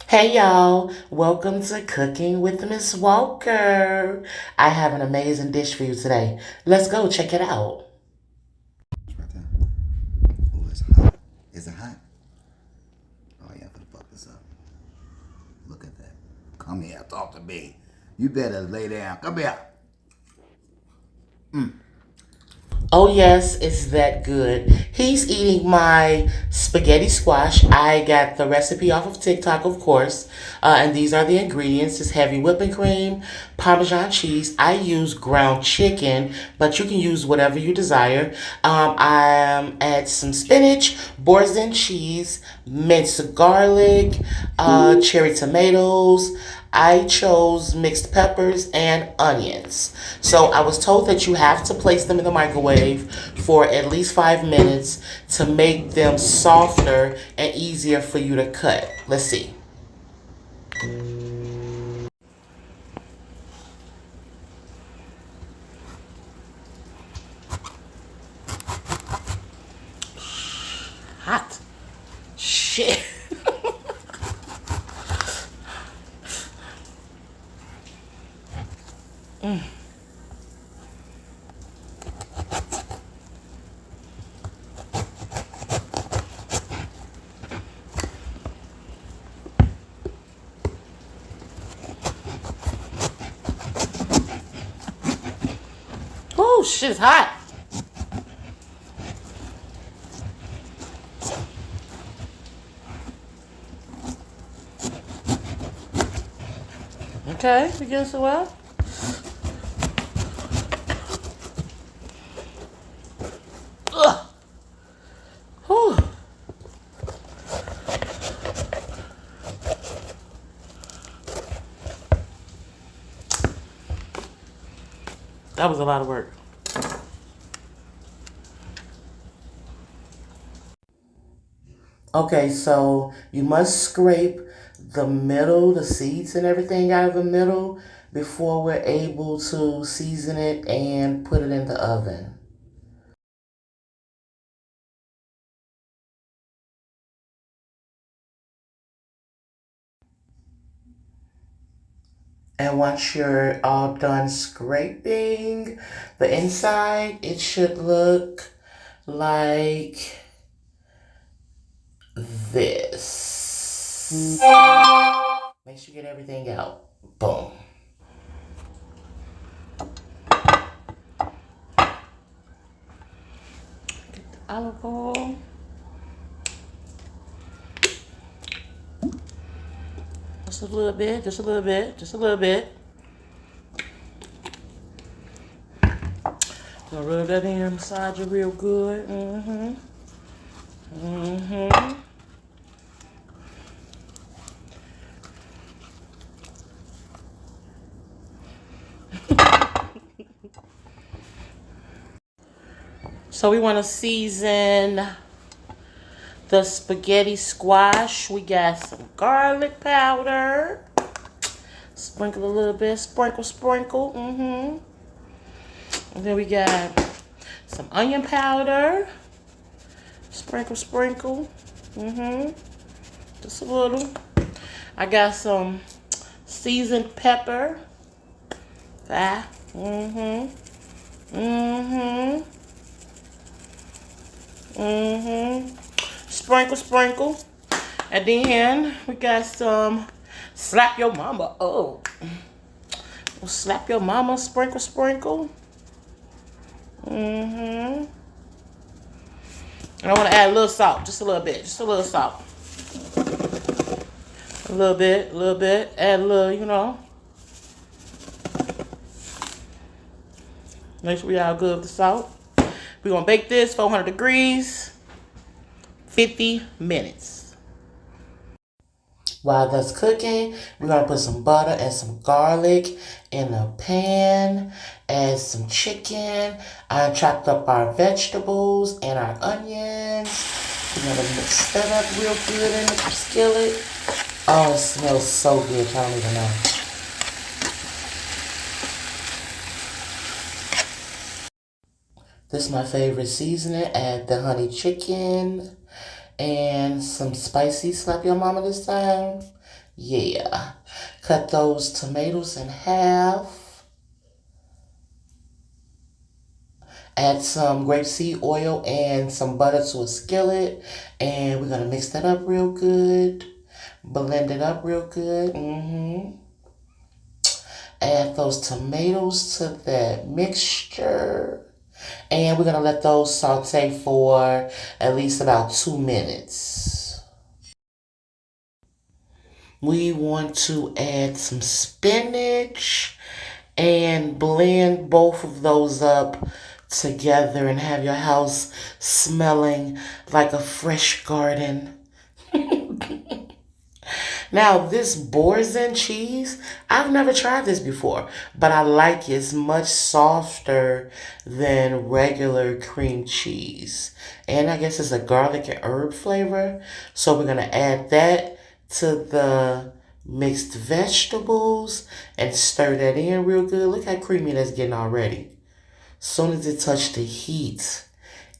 Hey y'all, welcome to Cooking with Miss Walker. I have an amazing dish for you today. Let's go check it out. It's right there. Oh, it's hot. Is it hot? Oh, yeah, I'm gonna fuck this up. Look at that. Come here, talk to me. You better lay down. Come here. Oh, yes, it's that good. He's eating my spaghetti squash. I got the recipe off of TikTok, of course. And these are the ingredients. It's heavy whipping cream, Parmesan cheese. I use ground chicken, but you can use whatever you desire. I add some spinach, boursin cheese, minced garlic, cherry tomatoes. I chose mixed peppers and onions. So I was told that you have to place them in the microwave for at least 5 minutes to make them softer and easier for you to cut. Let's see. Hot. Shit. Oh, shit's hot. Okay, begin so well. Ugh. Whew. That was a lot of work. Okay, so you must scrape the middle, the seeds and everything out of the middle before we're able to season it and put it in the oven. And once you're all done scraping the inside, it should look like this. Make sure you get everything out. Boom. Olive oil. Just a little bit, just a little bit, just a little bit. Gonna rub that in inside you real good. Mm-hmm. Mm-hmm. So we want to season the spaghetti squash. We got some garlic powder. Sprinkle a little bit. Sprinkle, sprinkle. Mm-hmm. And then we got some onion powder. Sprinkle, sprinkle. Mm-hmm. Just a little. I got some seasoned pepper. Ah. Mm-hmm. Mm-hmm. Mm-hmm. Sprinkle, sprinkle. And then we got some slap your mama. Oh. Slap your mama. Sprinkle, sprinkle. Mm-hmm. And I want to add a little salt. Just a little bit. Just a little salt. A little bit. A little bit. Add a little, Make sure we all good with the salt. We're going to bake this 400 degrees, 50 minutes. While that's cooking, we're going to put some butter and some garlic in a pan. Add some chicken. I chopped up our vegetables and our onions. We're going to mix that up real good in the skillet. Oh, it smells so good. I don't even know. This is my favorite seasoning. Add the honey chicken and some spicy slap your mama this time. Yeah. Cut those tomatoes in half. Add some grapeseed oil and some butter to a skillet. And we're going to mix that up real good. Blend it up real good. Add those tomatoes to that mixture. And we're going to let those saute for at least about 2 minutes. We want to add some spinach and blend both of those up together and have your house smelling like a fresh garden. Now, this Boursin cheese, I've never tried this before, but I like it. It's much softer than regular cream cheese. And I guess it's a garlic and herb flavor. So we're going to add that to the mixed vegetables and stir that in real good. Look how creamy that's getting already. As soon as it touches the heat,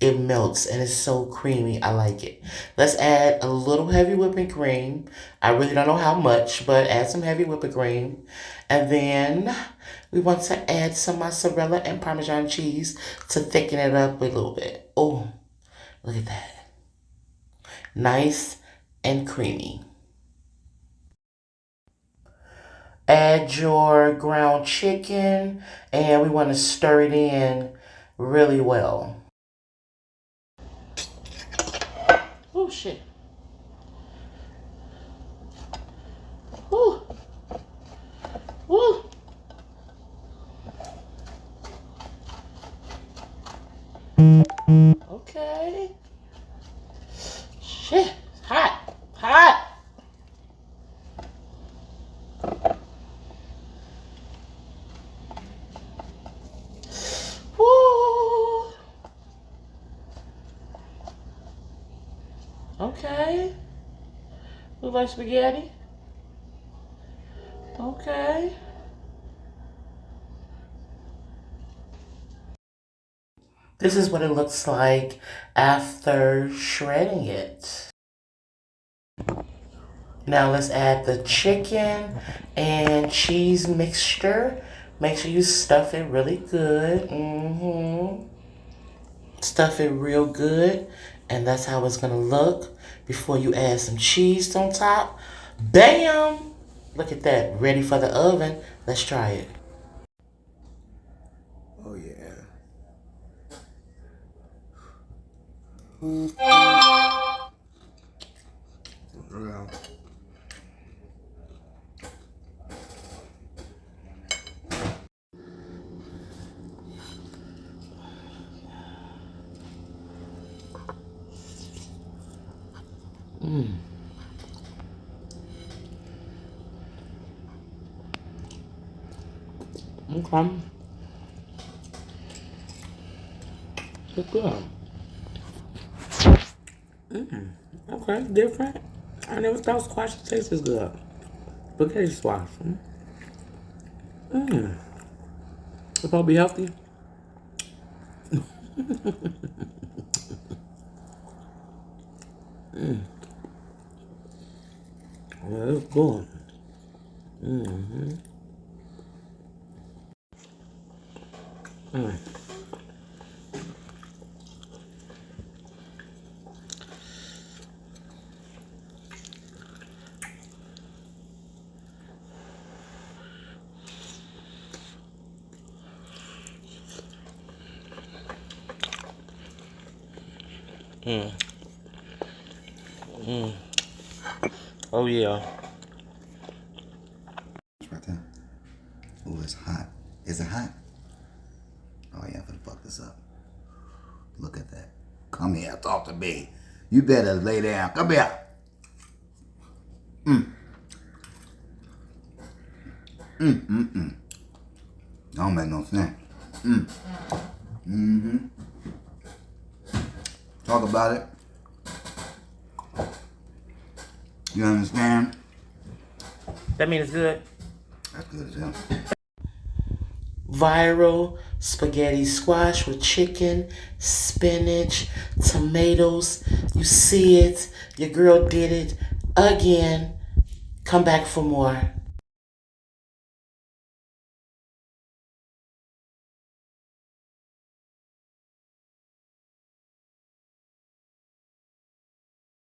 it melts and it's so creamy. I like it. Let's add a little heavy whipping cream. I really don't know how much, but add some heavy whipping cream. And then we want to add some mozzarella and Parmesan cheese to thicken it up a little bit. Oh, look at that. Nice and creamy. Add your ground chicken and we want to stir it in really well. Oh shit. Woo. Woo. Okay. Shit. Hot. Hot. Woo. Okay. Look like spaghetti. Okay. This is what it looks like after shredding it. Now let's add the chicken and cheese mixture. Make sure you stuff it really good. Stuff it real good. And that's how it's gonna look before you add some cheese on top. Bam! Look at that, ready for the oven. Let's try it. Oh yeah. Okay. It's good. Okay, different. I never thought squash tastes as good. Spaghetti squash. It's supposed to be healthy. Well, it's good. Oh yeah. It's right there. Oh, it's hot. Is it hot? Oh yeah, I'm gonna fuck this up. Look at that. Come here, talk to me. You better lay down. Come here. Don't make no sense. Talk about it. You understand? That means it's good. That's good as hell. Viral spaghetti squash with chicken, spinach, tomatoes. You see it. Your girl did it again. Come back for more.